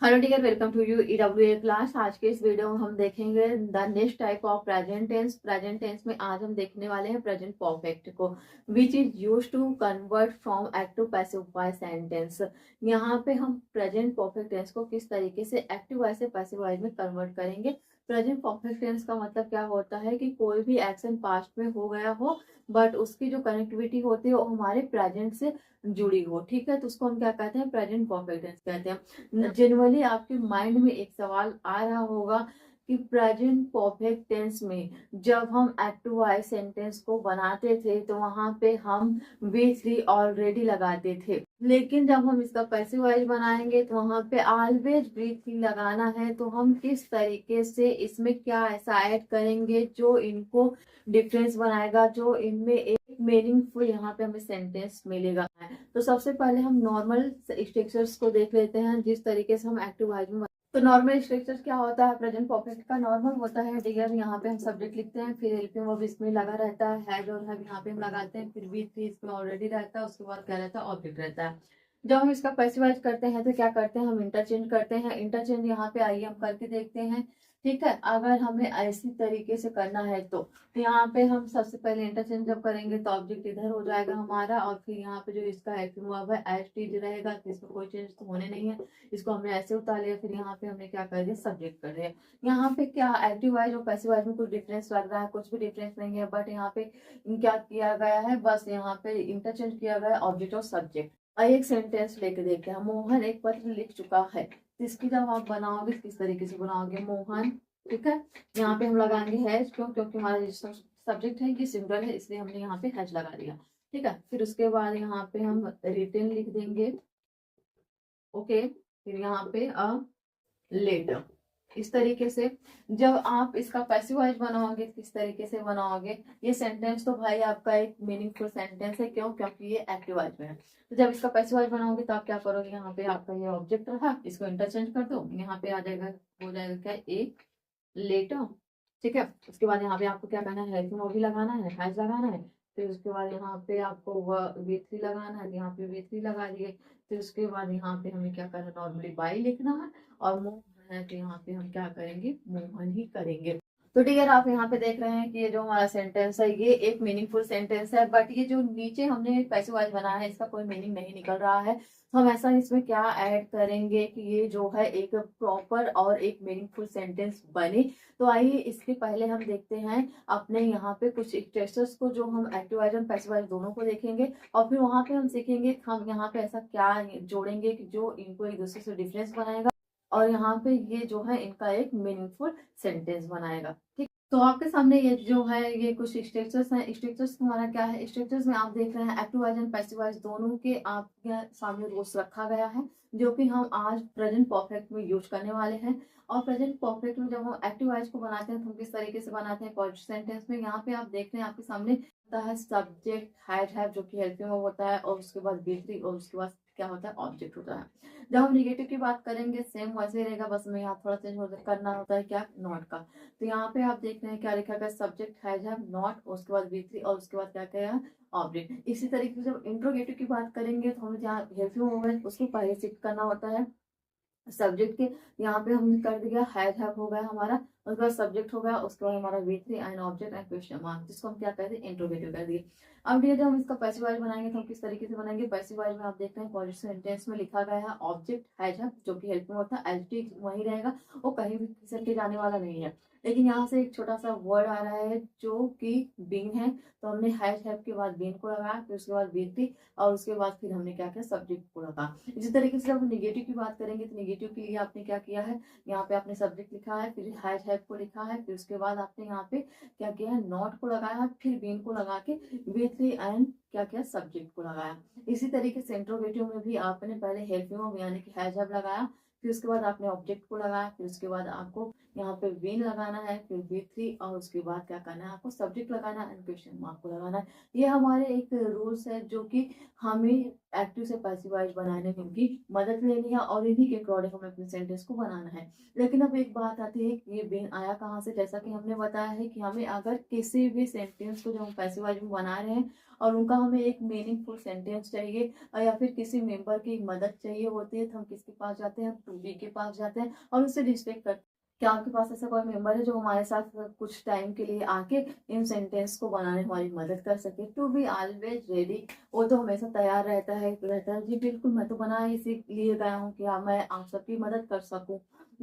Hello dear, welcome to you EWA class. आज के इस वीडियो में हम देखेंगे the next type of present tense. Present tense में आज हम देखने वाले हैं प्रेजेंट परफेक्ट को, which is use to convert from active passive voice sentence. यहाँ पे हम प्रेजेंट परफेक्ट टेंस को किस तरीके से एक्टिव वॉइस से पैसिव वॉइस में कन्वर्ट करेंगे। प्रेजेंट परफेक्ट टेंस का मतलब क्या होता है कि कोई भी एक्शन पास्ट में हो गया हो, बट उसकी जो कनेक्टिविटी होती है वो हमारे प्रेजेंट से जुड़ी हो। ठीक है, तो उसको हम क्या कहते हैं, प्रेजेंट परफेक्ट टेंस कहते हैं। जनरली आपके माइंड में एक सवाल आ रहा होगा कि प्रेजेंट परफेक्ट टेंस में जब हम एक्टिव वॉइस सेंटेंस को बनाते थे तो वहां पे हम वी थ्री ऑलरेडी लगाते थे, लेकिन जब हम इसका पैसिव वॉइस बनाएंगे तो वहां पे ऑलवेज वी थ्री लगाना है। तो हम किस तरीके से इसमें क्या ऐसा ऐड करेंगे जो इनको डिफरेंस बनाएगा, जो इनमें एक मीनिंगफुल यहाँ पे हमें सेंटेंस मिलेगा। तो सबसे पहले हम नॉर्मल स्ट्रक्चर्स को देख लेते हैं, जिस तरीके से हम एक्टिव वॉइस में। तो नॉर्मल स्ट्रक्चर क्या होता है प्रेजेंट परफेक्ट का? नॉर्मल होता है डियर, यहाँ पे हम सब्जेक्ट लिखते हैं, फिर हेल्पिंग वर्ब इसमें लगा रहता है, हैज और हैव यहाँ पे हम लगाते हैं, फिर वी थ्री इसमें ऑलरेडी रहता है, उसके बाद क्या रहता है, ऑब्जेक्ट रहता है। जब हम इसका पैसिवाइज करते हैं तो क्या करते हैं, हम इंटरचेंज करते हैं। इंटरचेंज यहाँ पे आइए हम करके देखते हैं। ठीक है, अगर हमें ऐसी तरीके से करना है तो यहाँ पे हम सबसे पहले इंटरचेंज जब करेंगे तो ऑब्जेक्ट इधर हो जाएगा हमारा, और फिर यहाँ पे जो इसका हेल्पिंग वर्ब है एज टी रहेगा, तो इसमें कोई चेंज तो होने नहीं है। इसको हमने ऐसे उतार लिया, फिर यहाँ पे हमने क्या कर दिया, सब्जेक्ट कर दिया। यहाँ पे क्या एक्टिव वॉइस और पैसिव वॉइस में कुछ डिफरेंस लग रहा है? कुछ भी डिफरेंस नहीं है, बट यहाँ पे क्या किया गया है, बस यहाँ पे इंटरचेंज किया गया है ऑब्जेक्ट और सब्जेक्ट। और एक सेंटेंस लेके देखते हैं। मोहन एक पत्र लिख चुका है, तो इसकी जब आप बनाओगे किस तरीके से बनाओगे, मोहन। ठीक है, यहाँ पे हम लगाएंगे हैज, क्यों? क्योंकि हमारा सब्जेक्ट है कि सिंगल है, इसलिए हमने यहाँ पे हैज लगा दिया। ठीक है, फिर उसके बाद यहाँ पे हम रिटन लिख देंगे। ओके, फिर यहाँ पे अ लेटर। इस तरीके से जब आप इसका पैसिव वॉइस बनाओगे, किस तरीके से बनाओगे, ये सेंटेंस तो भाई आपका एक मीनिंगफुल सेंटेंस है। क्यों? क्योंकि ये एक्टिव वॉइस में है। तो जब इसका पैसिव वॉइस बनाओगे तो आप क्या करोगे, यहाँ पे आपका ये ऑब्जेक्ट रहा, इसको इंटरचेंज कर दो, यहाँ पे आ जाएगा, हो जाएगा क्या, एक लेटर। ठीक है, उसके बाद यहाँ पे आपको क्या करना है, वो भी लगाना है, हैज लगाना है। फिर उसके बाद यहाँ पे आपको वी थ्री लगाना है, यहाँ पे वी थ्री लगा दिए। फिर उसके बाद यहाँ पे हमें क्या करना है, नॉर्मली बाई लिखना है, और मोहन है तो यहाँ पे हम क्या करेंगे, मोहन ही करेंगे। तो डियर, आप यहाँ पे देख रहे हैं कि ये जो हमारा सेंटेंस है ये एक मीनिंगफुल सेंटेंस है, बट ये जो नीचे हमने पैसिव वॉइस बनाया है इसका कोई मीनिंग नहीं निकल रहा है। तो हम ऐसा इसमें क्या ऐड करेंगे कि ये जो है एक प्रॉपर और एक मीनिंगफुल सेंटेंस बने। तो आइए इसके पहले हम देखते हैं अपने यहाँ पे कुछ स्ट्रेसर्स को, जो हम एक्टिव वॉइस और पैसिव वॉइस दोनों को देखेंगे, और फिर वहां पे हम सीखेंगे हम यहाँ पे ऐसा क्या जोड़ेंगे कि जो इनको एक दूसरे से डिफरेंस बनाएगा, और यहाँ पे ये जो है इनका एक मीनिंगफुल सेंटेंस बनाएगा। ठीक, तो आपके सामने ये जो है ये कुछ स्ट्रक्चर्स हैं। स्ट्रक्चर्स हमारा क्या है, स्ट्रक्चर्स में आप देख रहे हैं active voice and passive voice दोनों के आपके सामने रूल्स रखा गया है, जो कि हम आज प्रेजेंट परफेक्ट में यूज करने वाले हैं। और प्रेजेंट परफेक्ट में जब हम एक्टिव वॉइस को बनाते हैं तो हम किस तरीके से बनाते हैं, पॉजिटिव सेंटेंस में यहाँ पे आप देख रहे हैं आपके सामने होता है सब्जेक्ट हैव जो कि हेल्पिंग वर्ब होता है, और उसके बाद बी थ्री, और उसके बाद क्या होता है, ऑब्जेक्ट होता है। जब हम निगेटिव की बात करेंगे सेम वैसे ही रहेगा, बस हमें यहाँ थोड़ा चेंज करना होता है, क्या, नॉट का। तो यहाँ पे आप देख रहे हैं क्या लिखा गया, सब्जेक्ट हैज हैव नॉट, उसके बाद बी थ्री, और उसके बाद क्या क्या है, ऑब्जेक्ट। इसी तरीके से जब इंट्रोगेटिव की बात करेंगे तो हमें जहाँ हेल्पिंग होगा उसको पहले शिफ्ट करना होता है सब्जेक्ट के। यहाँ पे हमने कर दिया हैज हैव हो गया हमारा, उसके बाद सब्जेक्ट हो गया, उसके बाद हमारा we three and object and question mark, जिसको हम क्या कहते हैं, इंट्रोगेटिव कर दिए। अब ये जब हम इसका पैसिव वॉइस बनाएंगे तो हम किस तरीके से बनाएंगे, पैसिव वॉइस में आप देखते हैं पॉजिटिव सेंटेंस में लिखा गया है ऑब्जेक्ट हैज हैव, जो कि हेल्पिंग होता है, एज टी वही रहेगा, वो कहीं भी किसी के जाने वाला नहीं है। लेकिन यहाँ से एक छोटा सा वर्ड आ रहा है जो कि बीन है, तो हमने हैज हैव के बाद बीन को लगाया, फिर उसके बाद वी थ्री, और उसके बाद फिर हमने क्या किया, सब्जेक्ट को लगा। इसी तरीके से जब निगेटिव की बात करेंगे तो निगेटिव के लिए आपने क्या किया है, यहाँ पे आपने सब्जेक्ट लिखा है, फिर हैज हैव को लिखा है, फिर उसके बाद आपने यहाँ पे क्या किया है, नॉट को लगाया, फिर बीन को लगा के वी थ्री एंड क्या किया, सब्जेक्ट को लगाया। इसी तरीके से इंट्रोगेटिव में भी आपने पहले हेल्पिंग वर्ब यानी कि हैज हैव लगाया, फिर उसके बाद आपने ऑब्जेक्ट को लगाया, फिर उसके बाद आपको यहाँ पे बीन लगाना है, फिर वी थ्री, और उसके बाद क्या करना है, आपको सब्जेक्ट लगाना है एंड क्वेश्चन मार्क को लगाना है। ये हमारे एक रूल्स है जो कि हमें एक्टिव से पैसिव वॉइस बनाने में इनकी मदद लेनी है और इन्हीं के अकॉर्डिंग हमें अपने सेंटेंस को बनाना है। लेकिन अब एक बात आती है कि ये बीन आया कहाँ से। जैसा कि हमने बताया है कि हमें अगर किसी भी सेंटेंस को जो हम पैसिव वॉइस में बना रहे हैं और उनका हमें एक मीनिंगफुल सेंटेंस चाहिए या फिर किसी मेंबर की मदद चाहिए होती है, तो हम किसके पास जाते हैं, टू बी के पास जाते हैं और उससे डिस्ट्रैक्ट करते हैं। क्या आपके पास ऐसा कोई मेंबर है जो हमारे साथ कुछ टाइम के लिए आके इन सेंटेंस को बनाने में हमारी मदद कर सके? टू बी ऑलवेज रेडी, वो तो हमेशा तैयार रहता है जी बिल्कुल, मैं तो बना इसीलिए गया हूँ कि हाँ मैं आप सबकी मदद कर सकूं।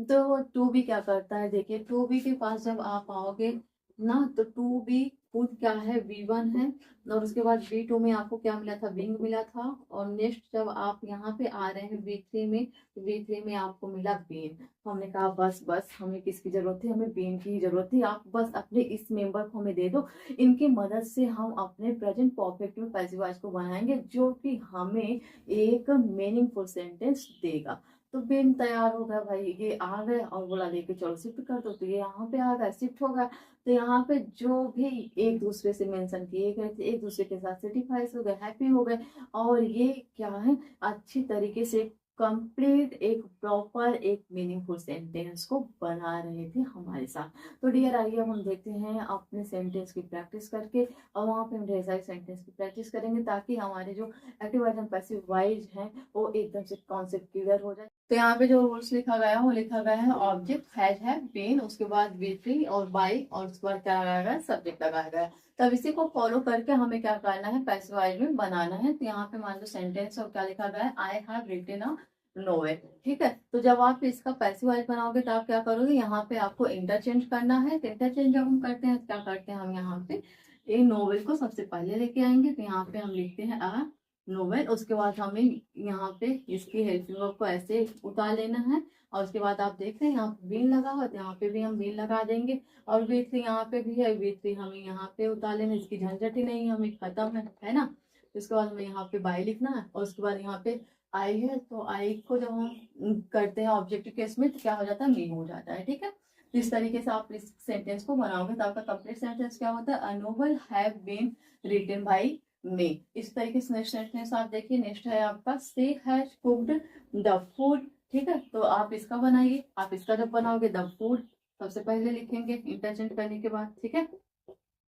तो टू बी क्या करता है, देखिए टू बी के पास जब आप आओगे ना, तो टू बी खुद क्या है, V1 है। और उसके बाद V2 में आपको क्या मिला था, विंग मिला था। और नेक्स्ट जब आप यहाँ पे आ रहे हैं V3 में, तो V3 में आपको मिला बीन। हमने कहा बस बस हमें किसकी जरूरत थी, हमें बीन की जरूरत थी। आप बस अपने इस मेंबर को हमें दे दो, इनकी मदद से हम अपने प्रेजेंट परफेक्ट में पैसिव वॉइस को बनाएंगे जो कि हमें एक मीनिंगफुल सेंटेंस देगा। तो बीन तैयार हो गया भाई, ये आ गए और बोला लेके चलो शिफ्ट कर दो, तो ये यहाँ पे आ गया, शिफ्ट हो गया। तो यहाँ पे जो भी एक दूसरे से मेंशन किए गए थे एक दूसरे के साथ सेटिस्फाइड हो गए, हैप्पी हो गए। और ये क्या है, अच्छी तरीके से कंप्लीट एक प्रॉपर एक मीनिंगफुल सेंटेंस को बना रहे थे हमारे साथ। तो डियर आइए अब हम देखते हैं अपने सेंटेंस की प्रैक्टिस करके, और वहाँ पे हम ढेर सारे सेंटेंस की प्रैक्टिस करेंगे ताकि हमारे जो active voice and passive voice हैं वो एकदम से कॉन्सेप्ट क्लियर हो जाए। तो यहाँ पे जो रूल्स लिखा गया है वो लिखा गया है ऑब्जेक्ट है बीन, उसके बाद बी और बाई, और उसके बाद क्या लगाया गया, सब्जेक्ट लगाया गया है। तब इसी को फॉलो करके हमें क्या करना है, पैसिव वॉइस में बनाना है। तो यहाँ पे मान लो सेंटेंस और क्या लिखा गया है, I have written a novel. ठीक है, तो जब आप इसका पैसिव वॉइस बनाओगे तो आप क्या करोगे, यहाँ पे आपको इंटरचेंज करना है। तो इंटरचेंज जब हम करते हैं तो क्या करते हैं, हम यहाँ पे एक नोवेल को सबसे पहले लेके आएंगे। तो यहाँ पे हम लिखते हैं अ नोवेल, उसके बाद हमें यहाँ पे इसकी हेल्पिंग वर्ब को ऐसे उतार लेना है। और उसके बाद आप देख रहे हैं यहाँ पे बीन लगा हुआ, तो यहाँ पे भी हम बीन लगा देंगे। और V3 यहाँ पे भी है, V3 हमें यहाँ पे उतार लेना, इसकी झंझट ही नहीं, हमें खत्म है ना। उसके बाद हमें यहाँ पे बाई लिखना है, और उसके बाद यहाँ पे आई है। तो आई को जब हम करते हैं ऑब्जेक्टिव केस में तो क्या हो जाता है, मी हो जाता है। ठीक है, तो इस तरीके से आप इस सेंटेंस को बनाओगे तो आपका कंप्लीट सेंटेंस क्या होता है, a novel have been written by me. इस तरीके से नेक्स्ट सेंटेंस आप देखिए, नेक्स्ट है आपका she has cooked the food. ठीक है, तो आप इसका बनाइए। आप इसका जब बनाओगे द फूड सबसे पहले लिखेंगे इंटरचेंज करने के बाद। ठीक है,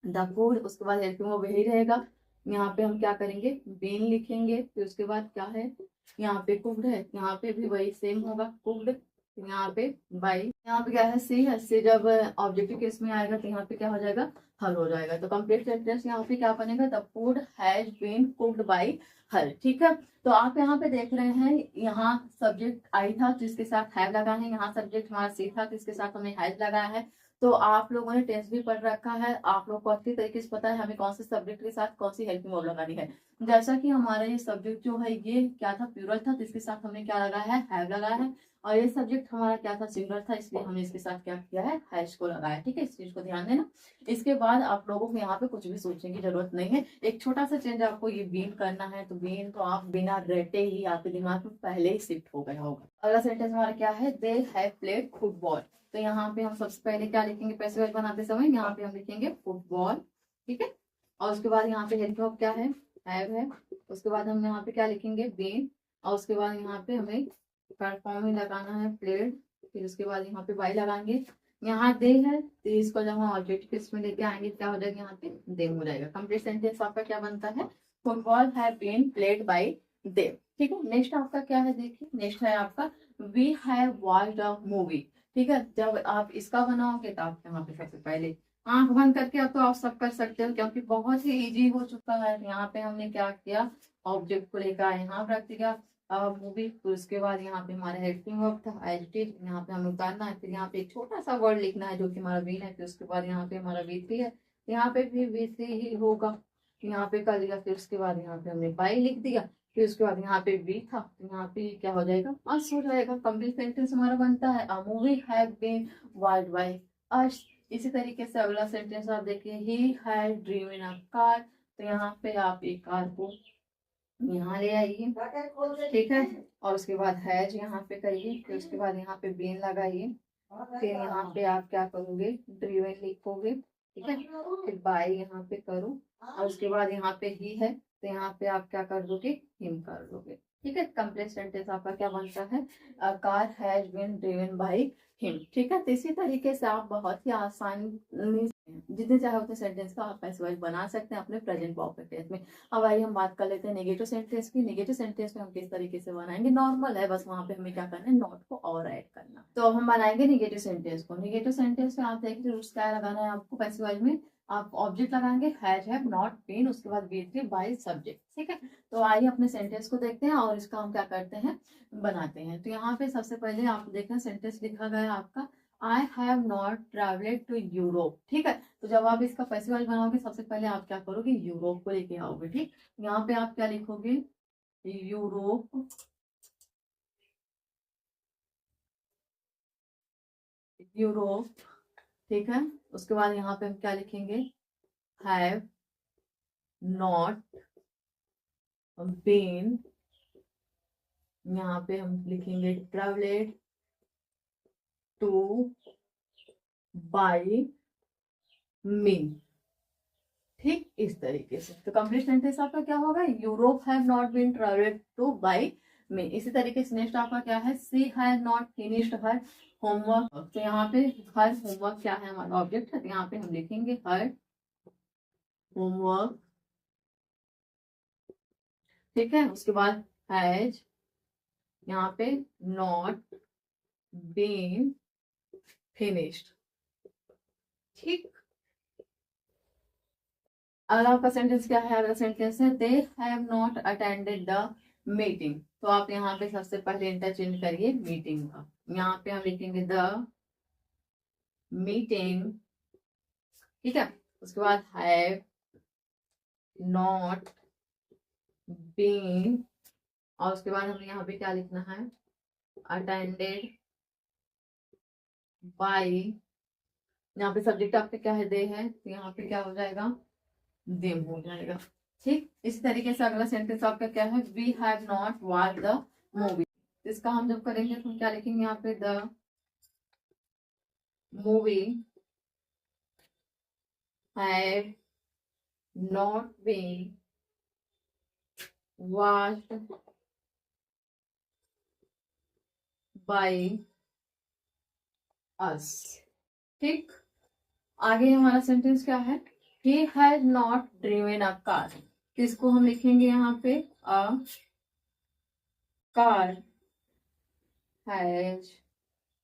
द फूड, उसके बाद हेल्पिंग वो वही रहेगा। यहाँ पे हम क्या करेंगे, बीन लिखेंगे। फिर उसके बाद क्या है, यहाँ पे कुक्ड है, यहाँ पे भी वही सेम होगा, कुक्ड। यहाँ पे बाई, यहाँ पे क्या है, सी जब ऑब्जेक्टिव केस में आएगा तो यहाँ पे क्या हो जाएगा, हर हो जाएगा। तो कंप्लीट सेंटेंस यहाँ पे क्या बनेगा, the food has been cooked by her. ठीक है, तो आप यहाँ पे देख रहे हैं, यहाँ सब्जेक्ट आई था जिसके साथ हैव लगा है, यहाँ सब्जेक्ट हमारा सी था जिसके साथ हमने हैज लगाया है। तो आप लोगों ने टेंस भी पढ़ रखा है, आप लोग को अच्छी तरीके से पता है हमें कौन से सब्जेक्ट के साथ कौन सी हेल्पिंग वर्ब लगानी है। जैसा कि हमारा ये सब्जेक्ट जो है ये क्या था, प्लूरल था, तो इसके साथ हमने क्या लगाया है, हैव लगाया है। और ये सब्जेक्ट हमारा क्या था, सिंगुलर था, इसलिए हमने इसके साथ क्या किया है, हैज को लगाया। ठीक है, इस चीज को ध्यान देना। इसके बाद आप लोगों को यहाँ पे कुछ भी सोचने की जरूरत नहीं है, एक छोटा सा चेंज आपको ये बीन करना है। तो बीन तो आप बिना रटे ही आपके दिमाग में पहले ही शिफ्ट हो गया होगा। अगला सेंटेंस हमारा क्या है, दे हैव प्लेड फुटबॉल। तो यहाँ पे हम सबसे पहले क्या लिखेंगे, पैसिव वॉइस बनाते समय यहाँ पे हम लिखेंगे फुटबॉल। ठीक है, और उसके बाद यहाँ पे हेल्प वर्ब क्या है, हैव है। उसके बाद हम यहाँ पे क्या लिखेंगे, बीन। और उसके बाद यहाँ पे हमें प्लेटफॉर्म में लगाना है प्लेड। फिर उसके बाद यहाँ पे बाई लगाएंगे। यहाँ दे है, तो इसको जब हम ऑब्जेक्टिव केस में लेके आएंगे क्या हो जाएगा, यहाँ पे दे हो जाएगा। कंप्लीट सेंटेंस आपका क्या बनता है, football have been played by they. ठीक है, नेक्स्ट आपका क्या है, देखिए नेक्स्ट है आपका we have watched a movie. ठीक है, जब आप इसका बनाओगे तो आप यहाँ पे सबसे पहले आंख बंद करके अब तो आप सब कर सकते हो क्योंकि बहुत ही इजी हो चुका है। यहाँ पे हमने क्या किया, ऑब्जेक्ट को लेकर यहाँ रख दिया मूवी। फिर उसके बाद यहाँ पे हमारा हेल्पिंग वर्ब था एज डिड, यहाँ पे हमें उतारना है। फिर यहाँ पे एक छोटा सा वर्ड लिखना है जो कि हमारा वी है। फिर उसके बाद यहाँ पे हमारा V3 है, यहाँ पे भी V3 ही होगा, यहाँ पे कर दिया। फिर उसके बाद यहाँ पे हमने बाई लिख दिया। फिर उसके बाद यहाँ पे बी था, तो यहाँ पे क्या हो जाएगा, अस हो जाएगा। कंप्लीट सेंटेंस हमारा बनता है a movie have been watched by us. इसी तरीके से अगला सेंटेंस आप देखिए, he had dream in a car. तो यहाँ पे आप एक कार को यहाँ ले आइए। ठीक है, और उसके बाद हैज यहाँ पे करिए। फिर उसके बाद यहाँ पे बीन लगाइए। फिर यहाँ पे आप क्या करोगे, ड्रीवन लिखोगे। ठीक है। फिर बाय यहाँ पे करूँ और उसके बाद यहाँ पे ही है तो यहाँ पे आप क्या कर दोगे, हिम कर दोगे। ठीक है, कंप्लीट सेंटेंस आपका क्या बनता है, a car has been driven by him. ठीक है, तो इसी तरीके से आप बहुत ही आसानी जितने चाहे उतने सेंटेंस का आप पैसिव बना सकते हैं अपने प्रेजेंट परफेक्ट टेंस में। अब आइए हम बात कर लेते हैं नेगेटिव सेंटेंस की। नेगेटिव सेंटेंस में हम किस तरीके से बनाएंगे, नॉर्मल है, बस वहां पे हमें क्या करना है, नॉट को और ऐड करना। तो अब हम बनाएंगे नेगेटिव सेंटेंस को। नेगेटिव सेंटेंस में आप देखिए रूल्स क्या लगाना है आपको, पैसिव में आप ऑब्जेक्ट लगाएंगे हैज हैव नॉट बीन, उसके बाद बी3 बाय सब्जेक्ट। ठीक है, तो आइए अपने सेंटेंस को देखते हैं और इसका हम क्या करते हैं, बनाते हैं। तो यहाँ पे सबसे पहले आप देखें सेंटेंस लिखा गया है आपका, I have not travelled to Europe. ठीक है, तो जब आप इसका पैसिव बनाओगे सबसे पहले आप क्या करोगे, यूरोप को लेके आओगे। ठीक, यहाँ पे आप क्या लिखोगे, यूरोप, यूरोप। ठीक है, उसके बाद यहाँ पे हम क्या लिखेंगे, हैव नॉट बीन, यहाँ पे हम लिखेंगे ट्रेवलेड टू बाय मी। ठीक, इस तरीके से तो कंप्लीट सेंटेंस आपका क्या होगा, Europe have not been travelled to by me. इसी तरीके से नेक्स्ट आपका क्या है, she has not finished her homework. तो यहाँ पे हर होमवर्क क्या है, हमारा ऑब्जेक्ट है, तो यहाँ पे हम लिखेंगे हर होमवर्क। ठीक है, उसके बाद हैज यहाँ पे नॉट बीन फिनिश्ड। ठीक, अगला आपका सेंटेंस क्या है, अगला सेंटेंस है they have not attended the meeting. तो आप यहाँ पे सबसे पहले इंटरचेंज करिए मीटिंग का, यहाँ पे हम लिखेंगे द मीटिंग। ठीक है, उसके बाद हैव नॉट बीन, और उसके बाद हमें यहाँ पे क्या लिखना है, अटेंडेड बाय, यहाँ पे सब्जेक्ट आपका क्या है, दे है, तो यहाँ पे क्या हो जाएगा, देम हो जाएगा। ठीक, इसी तरीके से अगला सेंटेंस आपका क्या है, we have not watch the movie. इसका हम जब करेंगे तो हम क्या लिखेंगे, यहाँ पे the movie have not been watched by us. ठीक, आगे हमारा सेंटेंस क्या है, he has not driven a car। तो इसको हम लिखेंगे यहाँ पे a car has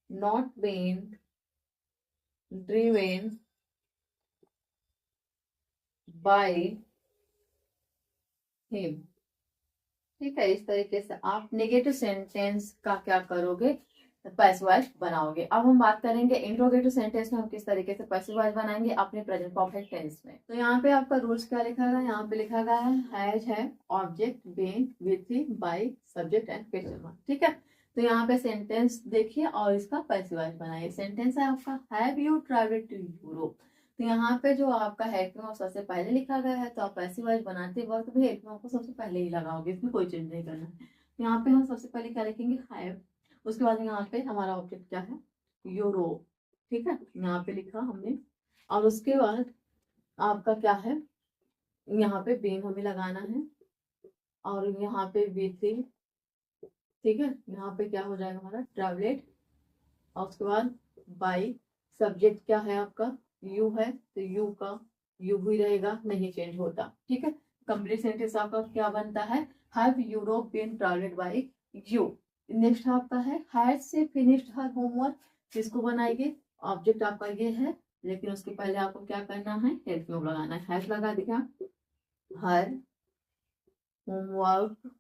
not been driven by him। ठीक है, इस तरीके से आप नेगेटिव सेंटेंस का क्या करोगे, पैसिव वॉइस बनाओगे। अब हम बात करेंगे इंट्रोगेटिव सेंटेंस में हम किस तरीके से पैसिव वॉइस बनाएंगे अपने प्रेजेंट परफेक्ट टेंस में। तो यहाँ पे आपका रूल्स क्या लिखा है, यहाँ पे लिखा गया है हैज है object been with by subject and question mark. ठीक है, तो यहाँ पे सेंटेंस देखिए और इसका पैसिव वॉइस बनाइए। सेंटेंस है आपका have you travelled to Europe. तो यहाँ पे जो आपका हेड में सबसे पहले लिखा गया है, तो आप पैसिव वॉइस बनाते वक्त भी हेड में को सबसे पहले ही लगाओगे, इसमें कोई चेंज नहीं करना है। यहाँ पे हम सबसे पहले क्या लिखेंगे, हैव, उसके बाद यहाँ पे हमारा ऑब्जेक्ट क्या है, यूरोप। ठीक है, यहाँ पे लिखा हमने, और उसके बाद आपका क्या है, यहाँ पे बीन हमें लगाना है, और यहाँ पे बी3। ठीक है, यहाँ पे क्या हो जाएगा हमारा ट्रैवलेट, और उसके बाद बाई, सब्जेक्ट क्या है आपका, यू है, तो यू का यू ही रहेगा, नहीं चेंज होता। ठीक है, कंप्लीट सेंटेंस आपका क्या बनता है, have Europe been travelled by you. Next आपका है हैज से फिनिश्ड हर होमवर्क। किसको बनाएंगे, ऑब्जेक्ट आपका ये है, लेकिन उसके पहले आपको क्या करना है, हेल्प में लगाना है, हैज लगा दिया, हर होमवर्क।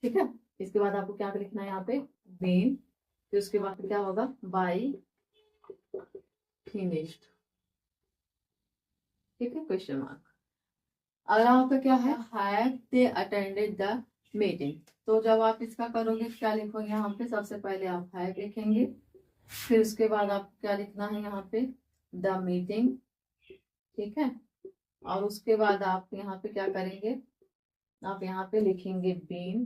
ठीक है, इसके बाद आपको क्या लिखना है यहाँ पे, बीन, फिर उसके बाद क्या होगा, बाय फिनिश्ड। ठीक है, क्वेश्चन मार्क। अगला आपका क्या है, have they attended the meeting. तो जब आप इसका करोगे क्या लिखोगे, यहाँ पे सबसे पहले आप हैव लिखेंगे, फिर उसके बाद आपको क्या लिखना है यहाँ पे, द मीटिंग। ठीक है, और उसके बाद आप यहाँ पे क्या करेंगे, आप यहाँ पे लिखेंगे बीन,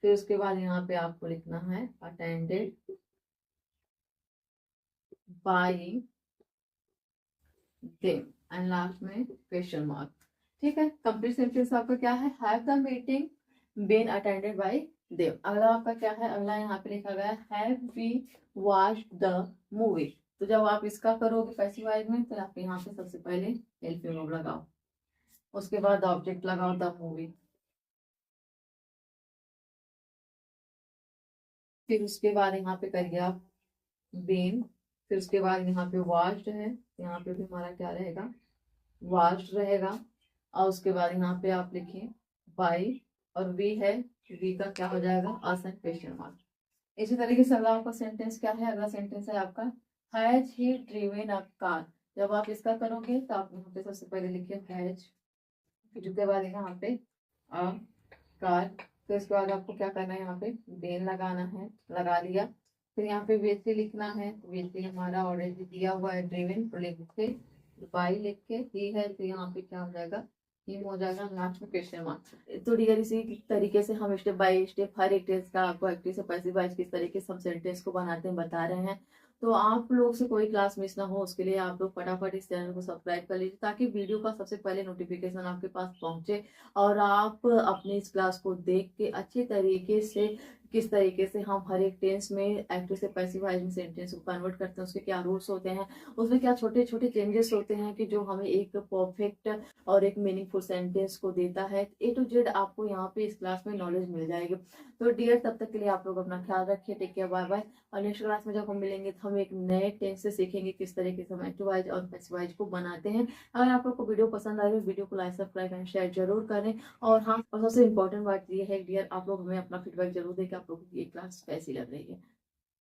फिर उसके बाद यहाँ पे आपको लिखना है attended by them and last में क्वेश्चन मार्क। ठीक है, कंप्लीट सेंटेंस आपका क्या है, have the meeting been attended by them. अगला आपका क्या है, अगला यहाँ पे लिखा गया have we watched the movie. तो जब आप इसका करोगे पैसिव वॉइस में, तो आप यहाँ पे सबसे पहले हेल्पिंग वर्ब लगाओ, उसके बाद ऑब्जेक्ट लगाओ द मूवी, फिर उसके बाद यहाँ पे करिए आप बीन, फिर उसके बाद यहाँ पे वॉच्ड है, यहाँ पे भी हमारा क्या रहेगा, वॉच्ड रहेगा। और उसके बाद यहाँ पे आप लिखिए बाई, और वी है, वी का क्या हो जाएगा, आसन क्वेश्चन मार्क। इसी तरीके से अगला आपका सेंटेंस क्या है, अगला सेंटेंस है आपका has he driven a car. जब आप इसका करोगे तो आप यहाँ पे सबसे पहले लिखिए हैज, फिर उसके बाद यहाँ पे अ कार, तो इसके बाद आपको क्या करना है, यहाँ पे बेन लगाना है, लगा लिया। फिर यहाँ पे वेसी लिखना है, वेसी हमारा ऑलरेडी दिया हुआ है ड्रिवन, तो लिख के बाई लिख के ही है, तो यहाँ पे क्या हो जाएगा, हिम हो जाएगा, लास्ट में क्वेश्चन मार्क। तो डियर इसी तरीके से हम स्टेप बाय स्टेप हर एक टेंस का आपको एक्टिव से पैसिव वॉइस किस तरीके से हम सेंटेंस को बनाते हैं बता रहे हैं। तो आप लोग से कोई क्लास मिस ना हो, उसके लिए आप लोग फटाफट इस चैनल को सब्सक्राइब कर लीजिए, ताकि वीडियो का सबसे पहले नोटिफिकेशन आपके पास पहुंचे और आप अपनी इस क्लास को देख के अच्छे तरीके से किस तरीके से हम हर एक टेंस में एक्टिव से पैसिव वॉइस में सेंटेंस को कन्वर्ट करते हैं, उसके क्या रूल्स होते हैं, उसमें क्या छोटे छोटे चेंजेस होते हैं कि जो हमें एक परफेक्ट और एक मीनिंगफुल सेंटेंस को देता है। ए टू जेड आपको यहाँ पे इस क्लास में नॉलेज मिल जाएगी। तो डियर तब तक के लिए आप लोग अपना ख्याल रखिए, टेक केयर, बाय बाय। और नेक्स्ट क्लास में जब हम मिलेंगे तो हम एक नए टेंस से सीखेंगे किस तरीके से हम एक्टिव वॉइस और पैसिव वॉइस को बनाते हैं। अगर आप लोग को वीडियो पसंद आए तो वीडियो को लाइक, सब्सक्राइब एंड शेयर जरूर करें। और हाँ, और सबसे इम्पोर्टेंट बात ये है डियर, आप लोग हमें अपना फीडबैक जरूर दें कि आप लोगों की ये क्लास कैसी लग रही है।